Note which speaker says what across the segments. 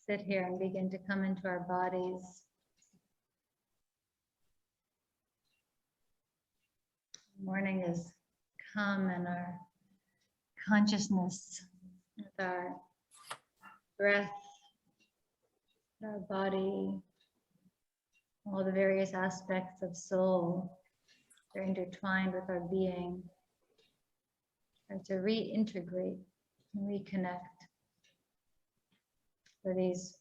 Speaker 1: sit here and begin to come into our bodies. Morning has come and our consciousness with our breath, our body, all the various aspects of soul, they're intertwined with our being, or to reintegrate and reconnect for these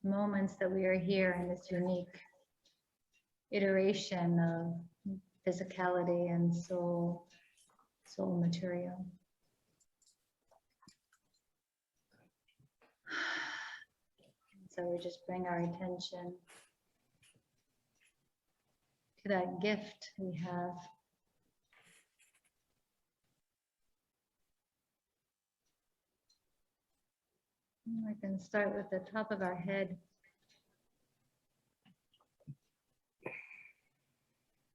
Speaker 1: moments that we are here in this unique iteration of physicality and soul material. So we just bring our attention to that gift we have. We can start with the top of our head.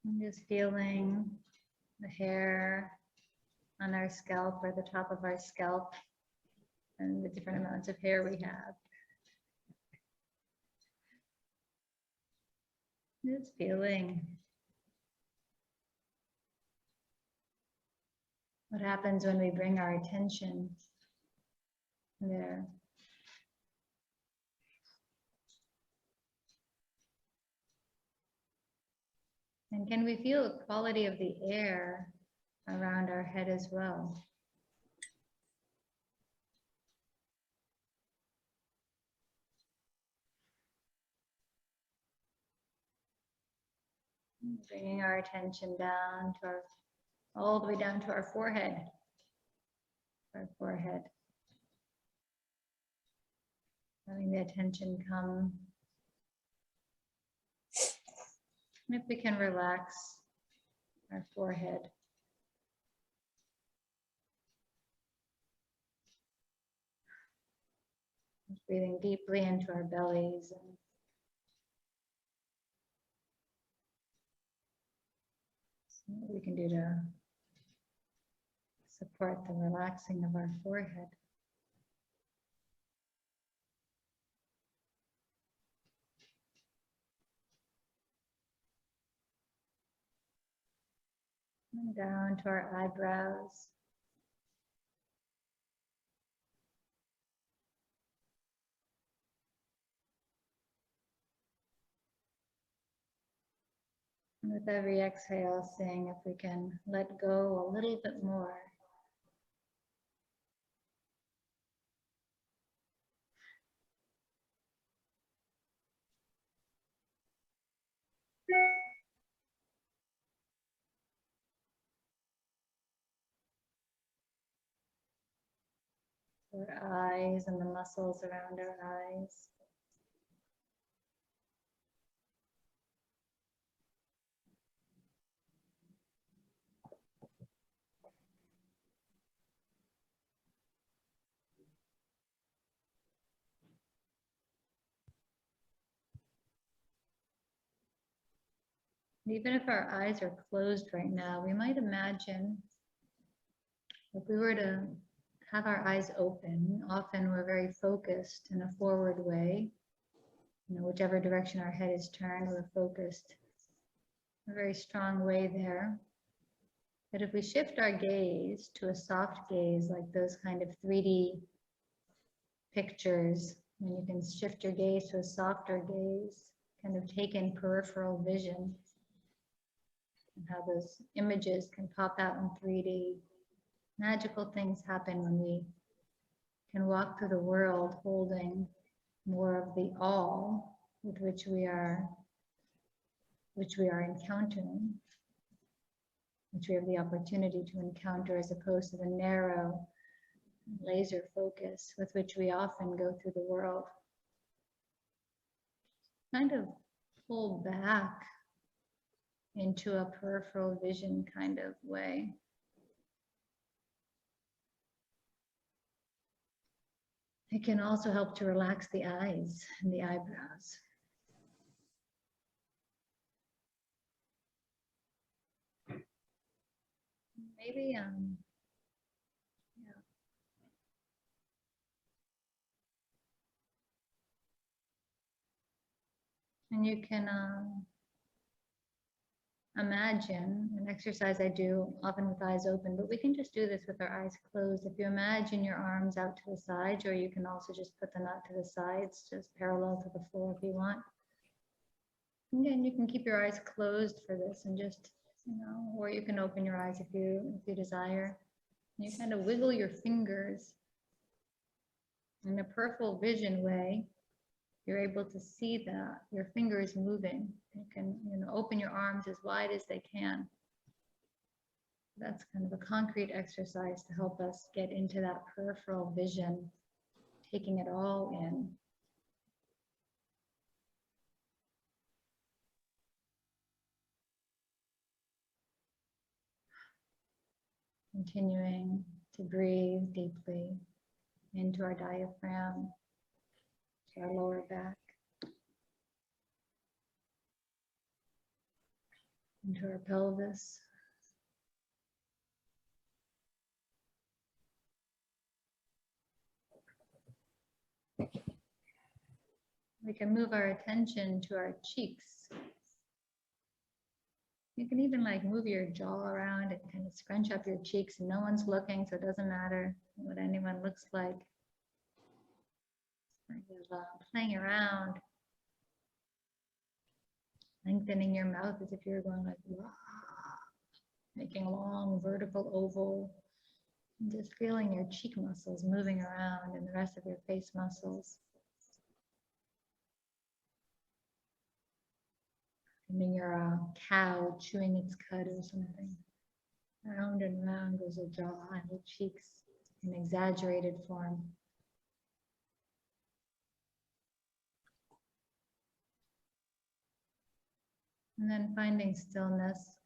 Speaker 1: And just feeling the hair on our scalp or the top of our scalp and the different amounts of hair we have. Just feeling what happens when we bring our attention there. And can we feel the quality of the air around our head as well? Bringing our attention down to our, all the way down to our forehead. Our forehead. Letting the attention come. And if we can relax our forehead. Breathing deeply into our bellies. And see what we can do to support the relaxing of our forehead. And down to our eyebrows. And with every exhale, seeing if we can let go a little bit more. Our eyes and the muscles around our eyes. Even if our eyes are closed right now, we might imagine if we were to have our eyes open. Often we're very focused in a forward way. Whichever direction our head is turned, we're focused in a very strong way there. But if we shift our gaze to a soft gaze, like those kind of 3D pictures, and you can shift your gaze to a softer gaze, kind of take in peripheral vision, and how those images can pop out in 3D. Magical things happen when we can walk through the world holding more of the all with which we are encountering, which we have the opportunity to encounter, as opposed to the narrow laser focus with which we often go through the world. Kind of pull back into a peripheral vision kind of way. It can also help to relax the eyes and the eyebrows. Maybe, And you can imagine an exercise I do often with eyes open, but we can just do this with our eyes closed. If you imagine your arms out to the sides, or you can also just put them out to the sides, just parallel to the floor if you want. Again, you can keep your eyes closed for this and just, or you can open your eyes if you desire. And you kind of wiggle your fingers in a peripheral vision way. You're able to see that your finger is moving. You can, open your arms as wide as they can. That's kind of a concrete exercise to help us get into that peripheral vision, taking it all in. Continuing to breathe deeply into our diaphragm, to our lower back, into our pelvis. We can move our attention to our cheeks. You can even move your jaw around and kind of scrunch up your cheeks. No one's looking, so it doesn't matter what anyone looks like. Kind of playing around, lengthening your mouth as if you're going wah, making a long vertical oval, and just feeling your cheek muscles moving around and the rest of your face muscles. And you're a cow chewing its cud or something. Round and round goes the jaw and the cheeks in exaggerated form. And then finding stillness.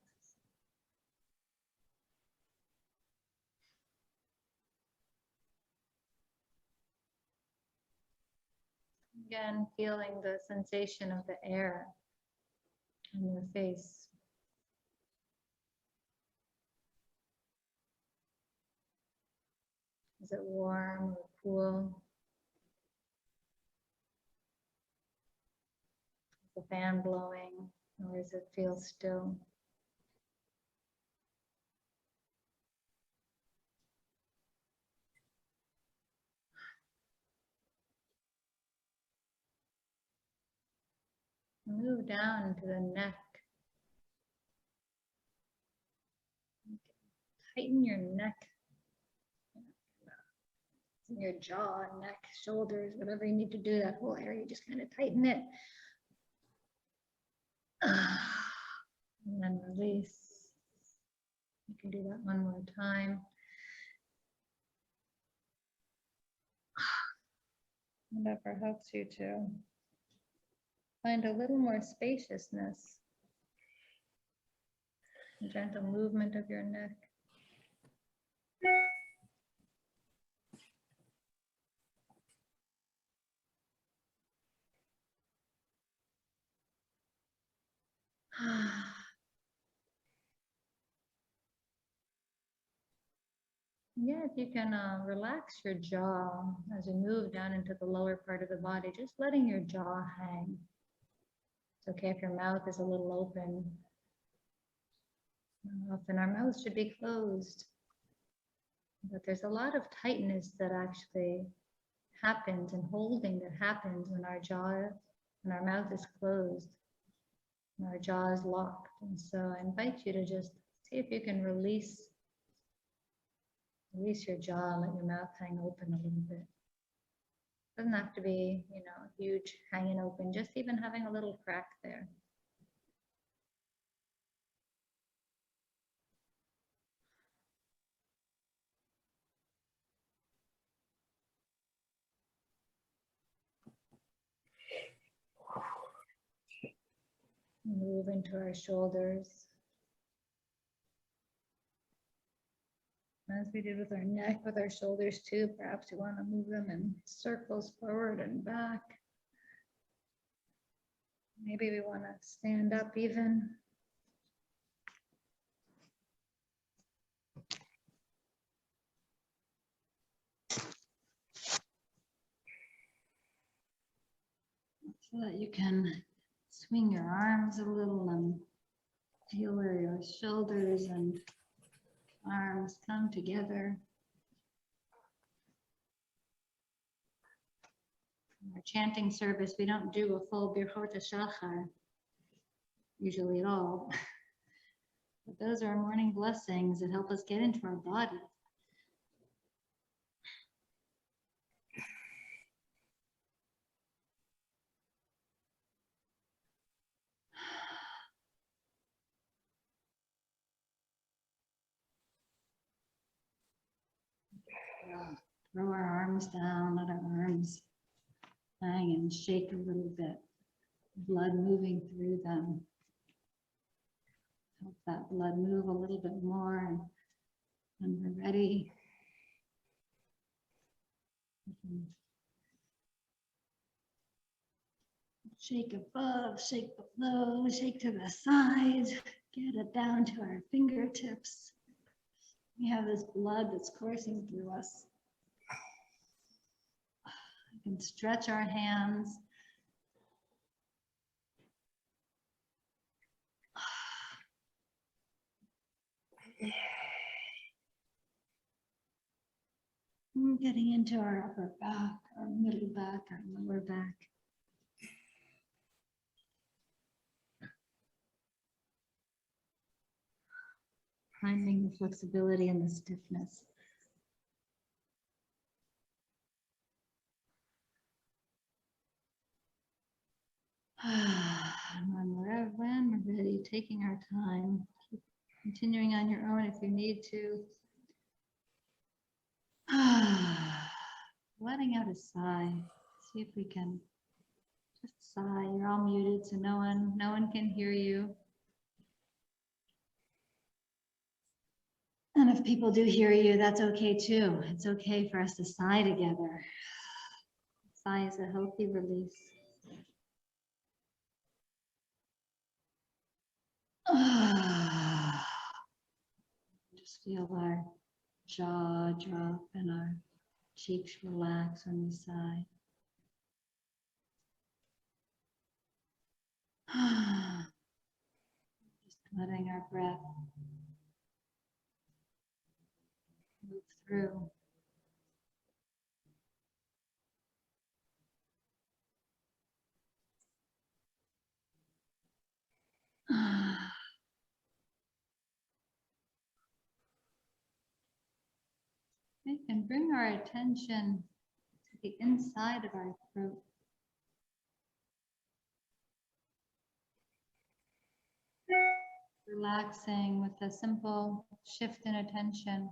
Speaker 1: Again, feeling the sensation of the air on your face. Is it warm or cool? Is the fan blowing, or does it feel still? Move down to the neck. Tighten your neck, your jaw, neck, shoulders, whatever you need to do, that whole area, just kind of tighten it. And then release. You can do that one more time. Whatever helps you to find a little more spaciousness. A gentle movement of your neck. Yeah, if you can relax your jaw as you move down into the lower part of the body, just letting your jaw hang. It's okay if your mouth is a little open. Often our mouths should be closed. But there's a lot of tightness that actually happens and holding that happens when our jaw and our mouth is closed and our jaw is locked. And so I invite you to just see if you can release your jaw, let your mouth hang open a little bit. Doesn't have to be, huge hanging open, just even having a little crack there. Move into our shoulders. As we did with our neck, with our shoulders too, perhaps you want to move them in circles forward and back. Maybe we want to stand up even. So that you can Swing your arms a little and feel where your shoulders and arms come together. In our chanting service, we don't do a full Birchot HaShachar usually at all. But those are our morning blessings that help us get into our body. Throw our arms down, let our arms hang and shake a little bit. Blood moving through them. Help that blood move a little bit more. And when we're ready, we can shake above, shake below, shake to the sides, get it down to our fingertips. We have this blood that's coursing through us. We can stretch our hands. We're getting into our upper back, our middle back, our lower back. Finding the flexibility and the stiffness. And when we're ready, taking our time, continuing on your own if you need to. Letting out a sigh. See if we can just sigh. You're all muted, so no one can hear you. And if people do hear you, that's okay too. It's okay for us to sigh together. Sigh is a healthy release. Just feel our jaw drop and our cheeks relax when we sigh. Just letting our breath move through. We can bring our attention to the inside of our throat. Relaxing with a simple shift in attention.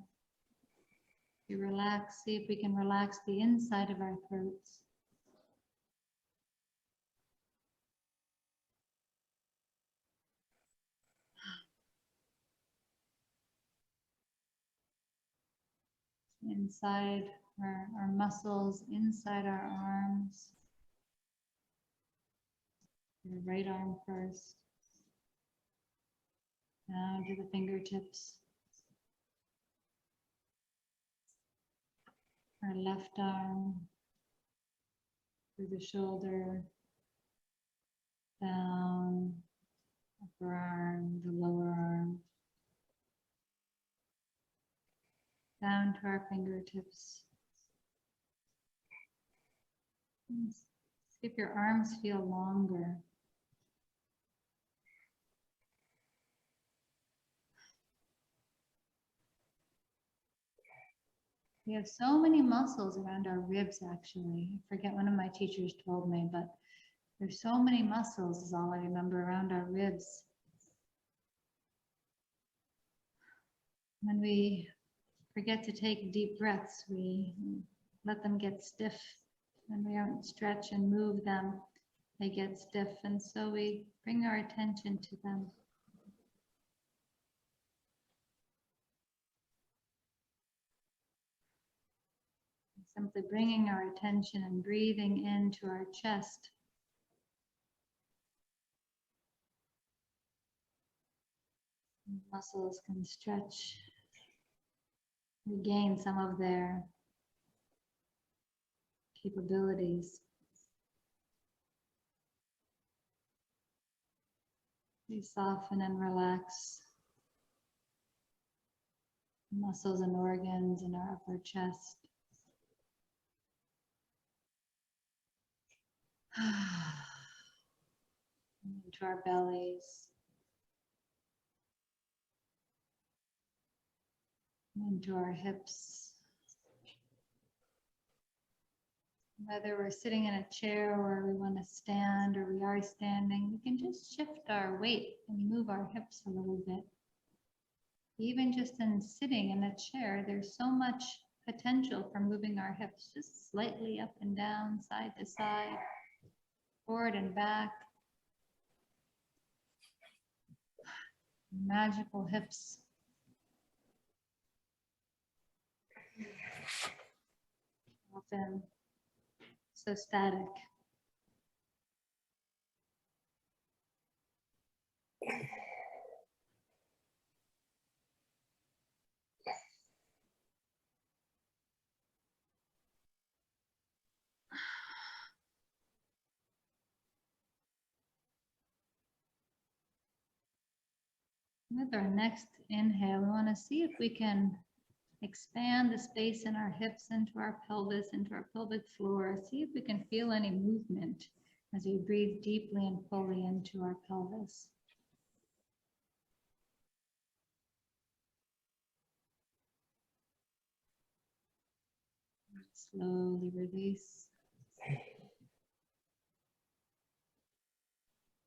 Speaker 1: You relax, see if we can relax the inside of our throats. Inside our muscles, inside our arms. Your right arm first. Down to the fingertips. Our left arm. Through the shoulder. Down. Upper arm, the lower arm. Down to our fingertips. See if your arms feel longer. We have so many muscles around our ribs, actually. I forget, one of my teachers told me, but there's so many muscles, is all I remember, around our ribs. When we forget to take deep breaths, we let them get stiff. When we don't stretch and move them, they get stiff. And so we bring our attention to them. Simply bringing our attention and breathing into our chest. Muscles can stretch, regain some of their capabilities. We soften and relax muscles and organs in our upper chest. Into our bellies. Into our hips. Whether we're sitting in a chair or we want to stand or we are standing, we can just shift our weight and move our hips a little bit. Even just in sitting in a chair, there's so much potential for moving our hips just slightly up and down, side to side, forward and back. Magical hips. Often so static. With our next inhale, we want to see if we can expand the space in our hips into our pelvis, into our pelvic floor. See if we can feel any movement as we breathe deeply and fully into our pelvis. Slowly release.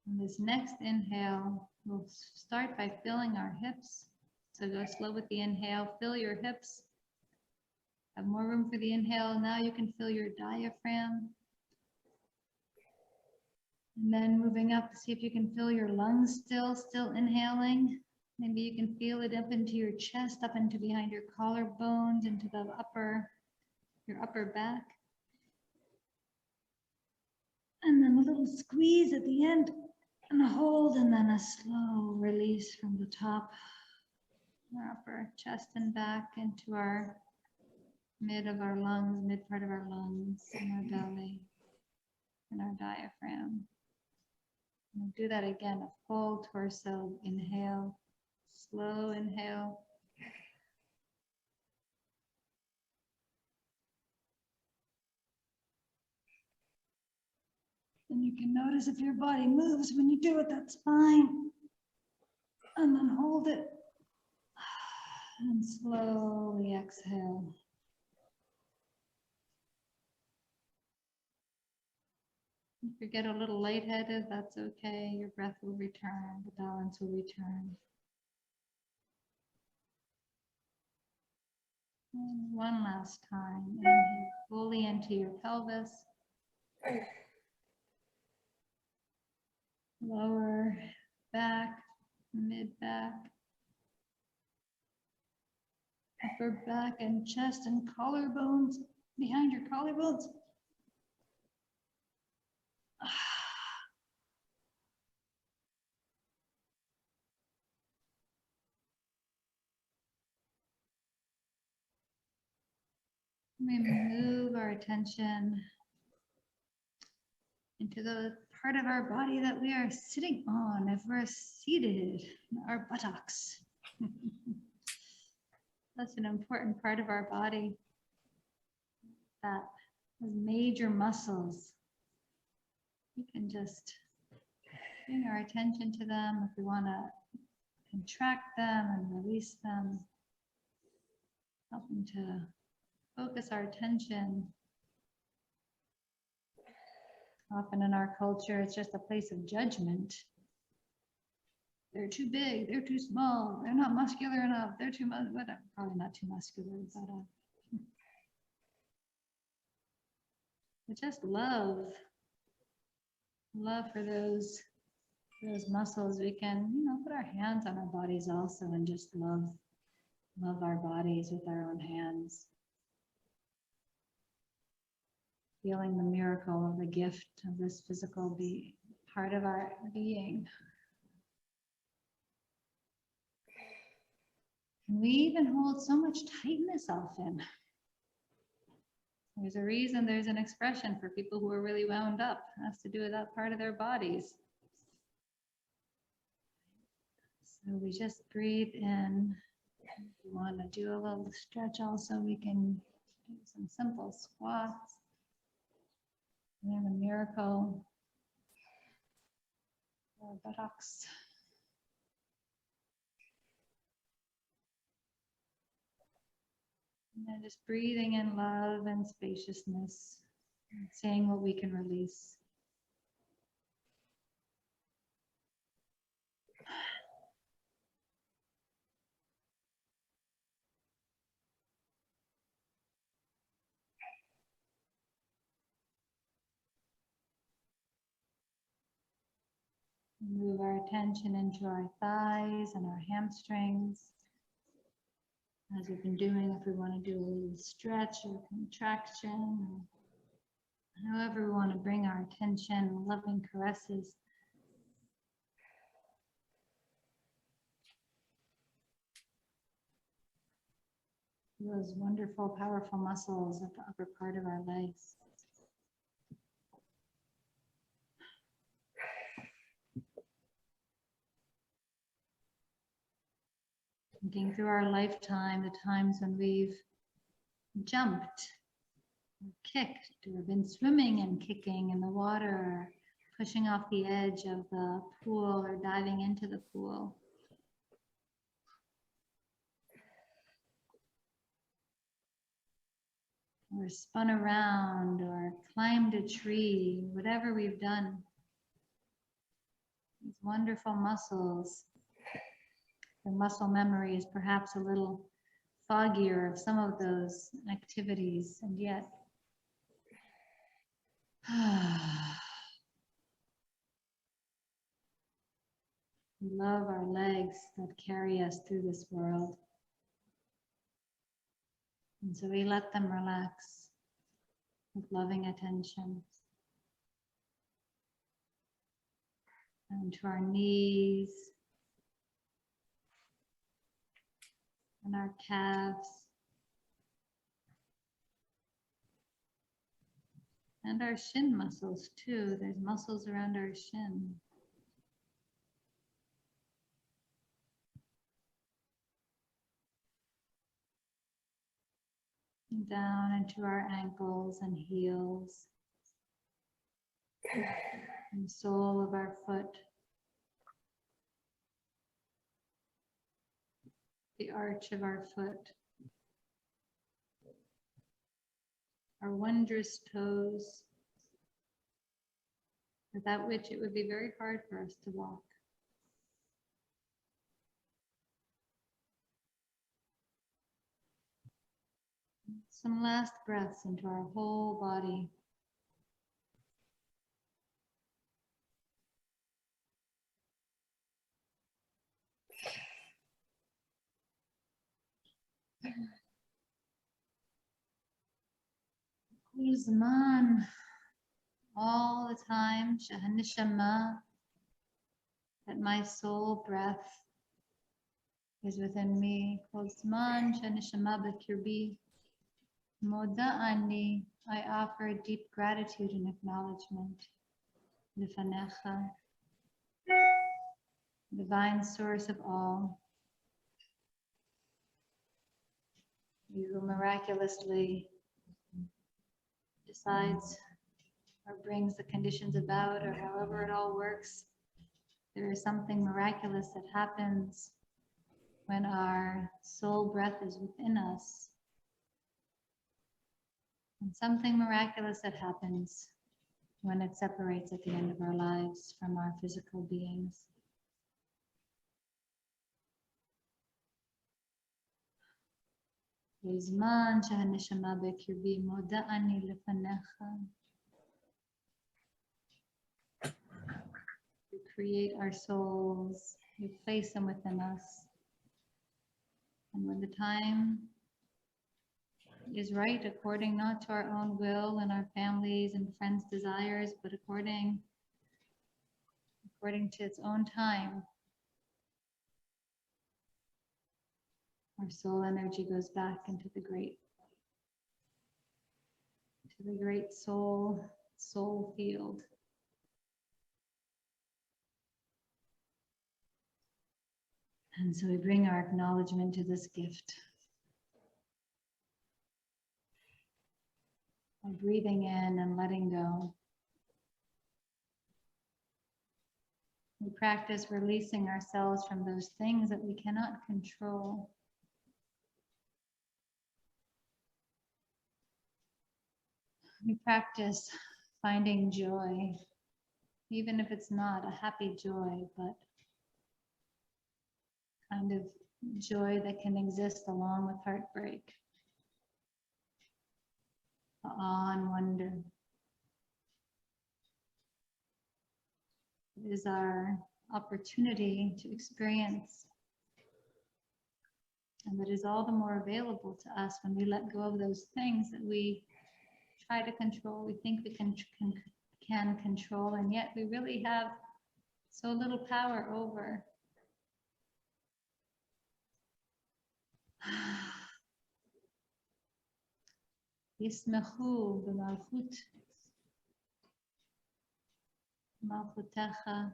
Speaker 1: On this next inhale, we'll start by filling our hips. So go slow with the inhale, fill your hips. Have more room for the inhale. Now you can fill your diaphragm. And then moving up to see if you can feel your lungs still inhaling. Maybe you can feel it up into your chest, up into behind your collarbones, into the your upper back. And then a little squeeze at the end and a hold, and then a slow release from the top, our upper chest and back into our mid part of our lungs, and our belly, and our diaphragm. We'll do that again, a full torso inhale, slow inhale. And you can notice if your body moves when you do it, that's fine. And then hold it. And slowly exhale. If you get a little lightheaded, that's okay. Your breath will return, the balance will return. And one last time, inhale fully into your pelvis. Lower back, mid back, upper back and chest and collarbones, behind your collarbones. We move our attention into the part of our body that we are sitting on. If we're seated, our buttocks. That's an important part of our body that has major muscles. We can just bring our attention to them if we want to contract them and release them, helping to focus our attention. Often in our culture, it's just a place of judgment. They're too big, they're too small, they're not muscular enough, they're too much, probably not too muscular, but just love for those muscles. We can, put our hands on our bodies also and just love our bodies with our own hands. Feeling the miracle of the gift of this physical part of our being. And we even hold so much tightness often. There's a reason there's an expression for people who are really wound up. It has to do with that part of their bodies. So we just breathe in. If you want to do a little stretch also, we can do some simple squats. And then a miracle for buttocks. And then just breathing in love and spaciousness, and seeing what we can release. Move our attention into our thighs and our hamstrings. As we've been doing, if we want to do a little stretch or contraction, or however we want to bring our attention, loving caresses. Those wonderful, powerful muscles at the upper part of our legs. Thinking through our lifetime, the times when we've jumped, or kicked, or been swimming and kicking in the water, or pushing off the edge of the pool or diving into the pool. Or spun around, or climbed a tree, whatever we've done. These wonderful muscles. The muscle memory is perhaps a little foggier of some of those activities, and yet we love our legs that carry us through this world. And so we let them relax with loving attention. And to our knees and our calves and our shin muscles too. There's muscles around our shin. And down into our ankles and heels. And sole of our foot. The arch of our foot. Our wondrous toes, without which it would be very hard for us to walk. Some last breaths into our whole body. Zaman, all the time, Shahanishama, that my soul breath is within me. Zaman, Shahanishama Bakirbi, Moda'ani, I offer deep gratitude and acknowledgement. Lifanecha, divine source of all, you who miraculously decides or brings the conditions about, or however it all works. There is something miraculous that happens when our soul breath is within us. And something miraculous that happens when it separates at the end of our lives from our physical beings. בזמן שהנשמה בקרבי מודה אני לפניך. You create our souls, you place them within us. And when the time is right, according not to our own will and our families and friends' desires, but according to its own time, our soul energy goes back into the great soul field. And so we bring our acknowledgement to this gift by breathing in and letting go. We practice releasing ourselves from those things that we cannot control. We practice finding joy, even if it's not a happy joy, but kind of joy that can exist along with heartbreak, awe and wonder. It is our opportunity to experience, and that is all the more available to us when we let go of those things that we try to control, we think we can control, and yet we really have so little power over. Yismechu malchutecha.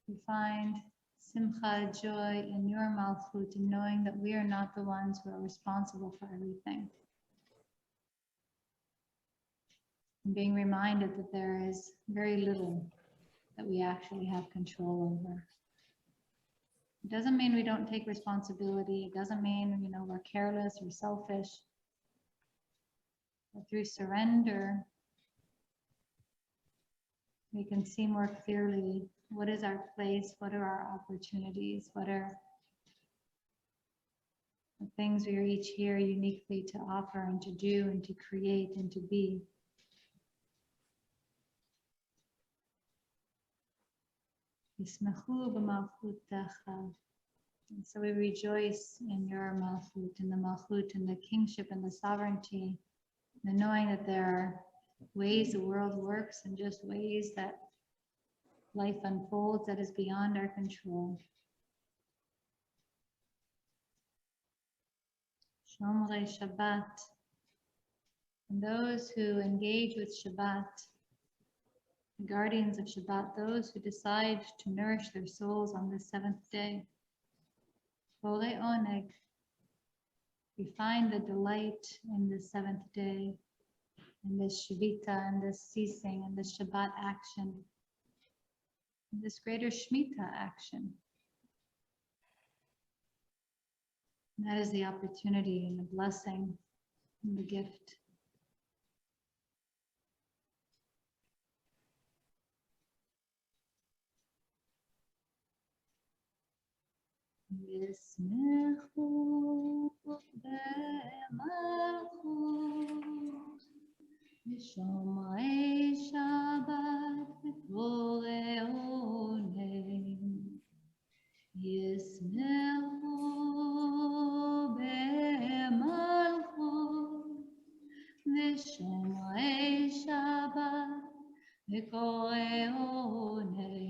Speaker 1: We find simcha, joy in your malchut, in knowing that we are not the ones who are responsible for everything. And being reminded that there is very little that we actually have control over. It doesn't mean we don't take responsibility. It doesn't mean, we're careless or selfish. But through surrender, we can see more clearly what is our place, what are our opportunities, what are the things we are each here uniquely to offer and to do and to create and to be. Yismechu b'malchutecha. And so we rejoice in your malchut, in the malchut, in the kingship and the sovereignty, and knowing that there are ways the world works and just ways that life unfolds that is beyond our control. Shomrei Shabbat. And those who engage with Shabbat, the guardians of Shabbat, those who decide to nourish their souls on the seventh day. Borei Oneg. We find the delight in the seventh day, in this Shvita, in this ceasing, in this Shabbat action, in this greater Shemitah action. And that is the opportunity and the blessing and the gift. Yismechu b'malchut v'shomrei Shabbat v'borei oneg. Yismechu b'malchut v'shomrei Shabbat v'borei oneg.